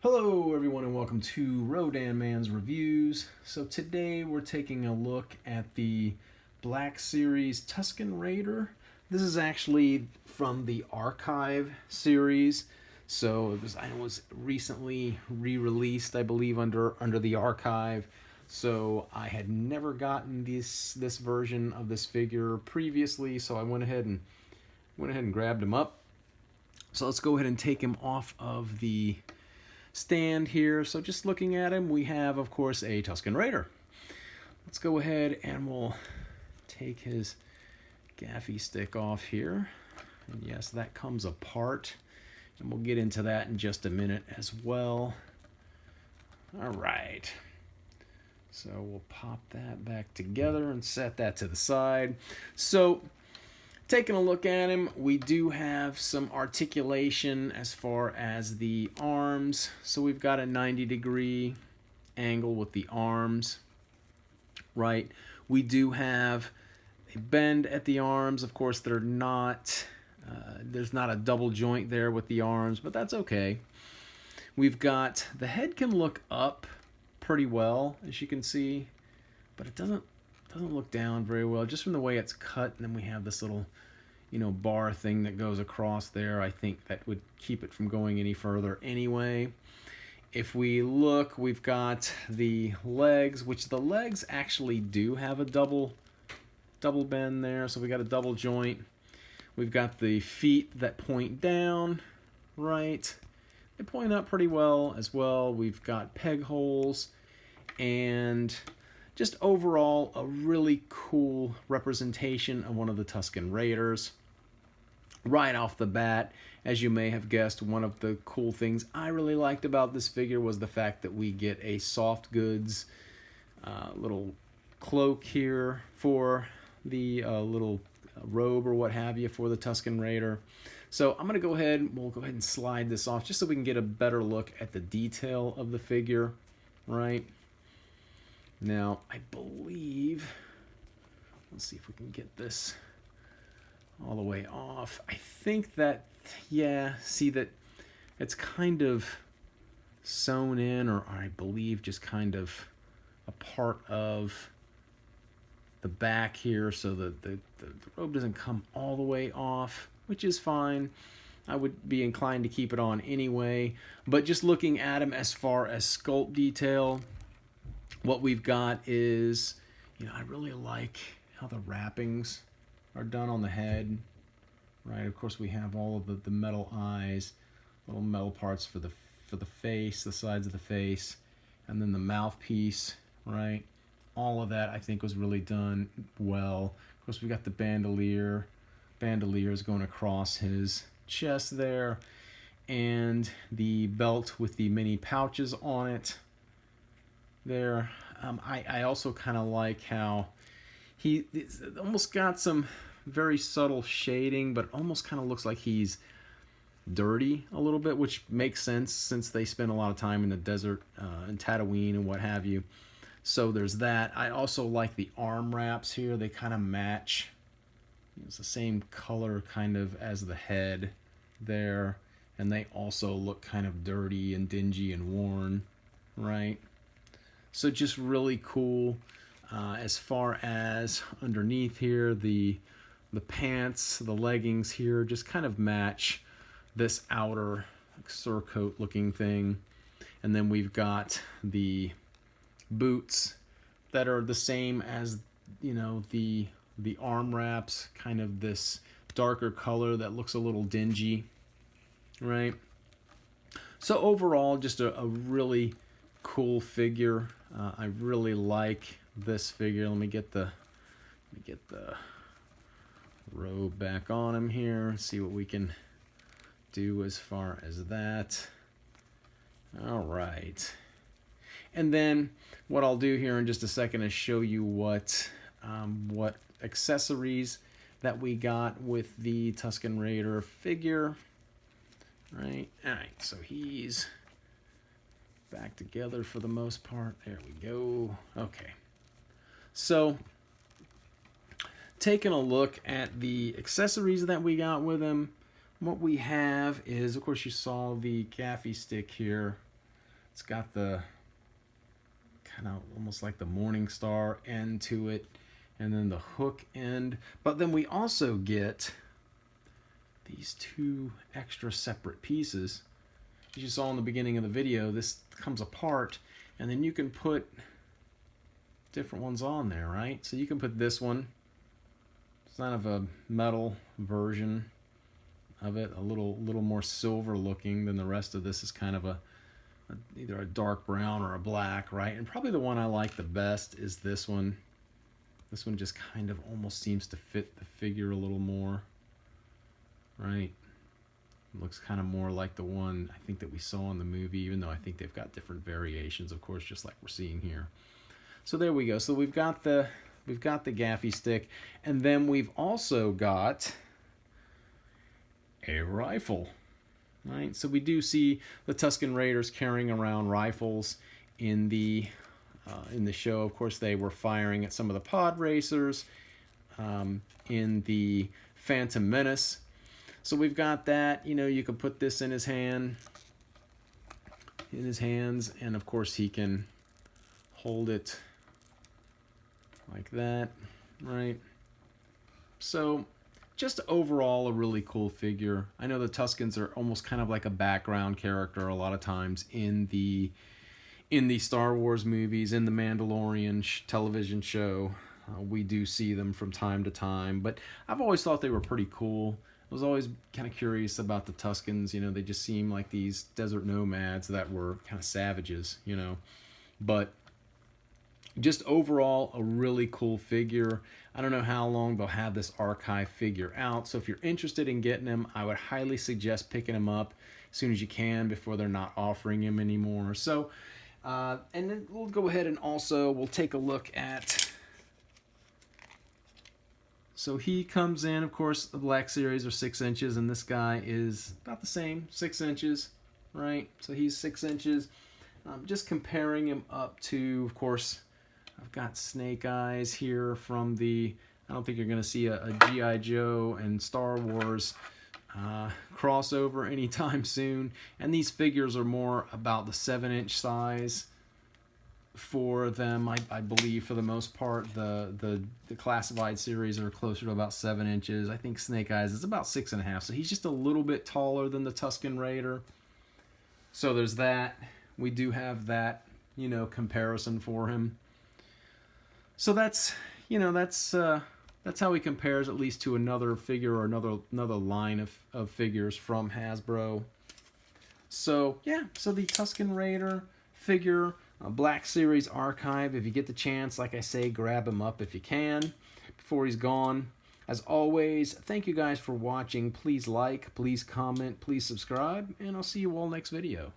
Hello everyone and welcome to Rodan Man's Reviews. So today we're taking a look at the Black Series Tusken Raider. This is actually from the Archive series. So it was recently re-released, I believe, under the Archive. So I had never gotten this version of this figure previously, so I went ahead and grabbed him up. So let's go ahead and take him off of the stand here. So just looking at him, we have, of course, a Tusken Raider. Let's go ahead and we'll take his gaffy stick off here. And yes, that comes apart. And we'll get into that in just a minute as well. All right. So we'll pop that back together and set that to the side. So taking a look at him, we do have some articulation as far as the arms. So we've got a 90-degree angle with the arms, right? We do have a bend at the arms. Of course, they're not, there's not a double joint there with the arms, but that's okay. We've got, the head can look up pretty well, as you can see, but it doesn't look down very well, just from the way it's cut. And then we have this little, bar thing that goes across there. I think that would keep it from going any further anyway. If we look, we've got the legs, which the legs actually do have a double bend there. So we got a double joint. We've got the feet that point down, right? They point up pretty well as well. We've got peg holes, and just overall a really cool representation of one of the Tusken Raiders. Right off the bat, as you may have guessed, one of the cool things I really liked about this figure was the fact that we get a soft goods little cloak here for the little robe or what have you for the Tusken Raider. So I'm going to we'll go ahead and slide this off just so we can get a better look at the detail of the figure, right? Now, I believe, let's see if we can get this all the way off. I think that, yeah, see that it's kind of sewn in, or I believe just kind of a part of the back here, so the robe doesn't come all the way off, which is fine. I would be inclined to keep it on anyway, but just looking at him as far as sculpt detail, what we've got is, I really like how the wrappings are done on the head, right? Of course, we have all of the metal eyes, little metal parts for the face, the sides of the face, and then the mouthpiece, right? All of that I think was really done well. Of course, we got the bandoliers going across his chest there, and the belt with the mini pouches on it there. I also kind of like how he almost got some very subtle shading, but almost kind of looks like he's dirty a little bit, which makes sense since they spend a lot of time in the desert in Tatooine and what have you. So there's that. I also like the arm wraps here. They kind of match. It's the same color kind of as the head there, and they also look kind of dirty and dingy and worn, right? So just really cool. As far as underneath here, the pants, the leggings here just kind of match this outer surcoat looking thing. And then we've got the boots that are the same as, the arm wraps, kind of this darker color that looks a little dingy, right? So overall, just a really cool figure. I really like this figure. Let me get the robe back on him here. See what we can do as far as that. All right. And then what I'll do here in just a second is show you what accessories that we got with the Tusken Raider figure. Right. All right. So he's back together for the most part. There we go. Okay. So taking a look at the accessories that we got with him, what we have is, of course, you saw the gaffy stick here It's got the kind of almost like the Morning Star end to it, and then the hook end. But then we also get these two extra separate pieces. As you saw in the beginning of the video, this comes apart, and then you can put different ones on there, right? So you can put this one. It's kind of a metal version of it, a little more silver looking than the rest of this. Is kind of either a dark brown or a black, right? And probably the one I like the best is this one. This one just kind of almost seems to fit the figure a little more, right? It looks kind of more like the one I think that we saw in the movie, even though I think they've got different variations, of course, just like we're seeing here. So there we go. So we've got the gaffy stick, and then we've also got a rifle, right? So we do see the Tusken Raiders carrying around rifles in the show. Of course, they were firing at some of the pod racers in the Phantom Menace. So we've got that. You know, you can put this in his hands, and of course he can hold it like that, right? So just overall a really cool figure. I know the Tuskens are almost kind of like a background character a lot of times in the Star Wars movies, in the Mandalorian television show. We do see them from time to time, but I've always thought they were pretty cool. I was always kind of curious about the Tuskens. You know, they just seem like these desert nomads that were kind of savages, you know. But just overall, a really cool figure. I don't know how long they'll have this archive figure out, so if you're interested in getting him, I would highly suggest picking him up as soon as you can before they're not offering him anymore. So, and then we'll go ahead and also we'll take a look at. So he comes in, of course, the Black Series are 6 inches, and this guy is about the same, 6 inches, right? So he's 6 inches. Just comparing him up to, of course, I've got Snake Eyes here from the, I don't think you're going to see a G.I. Joe and Star Wars crossover anytime soon. And these figures are more about the 7-inch size for them, I believe, for the most part. The classified series are closer to about 7 inches. I think Snake Eyes is about 6.5, so he's just a little bit taller than the Tusken Raider. So there's that. We do have that, you know, comparison for him. So that's, you know, that's how he compares at least to another figure or another line of figures from Hasbro. So yeah, so the Tusken Raider figure, Black Series Archive. If you get the chance, like I say, grab him up if you can before he's gone. As always, thank you guys for watching. Please like, please comment, please subscribe, and I'll see you all next video.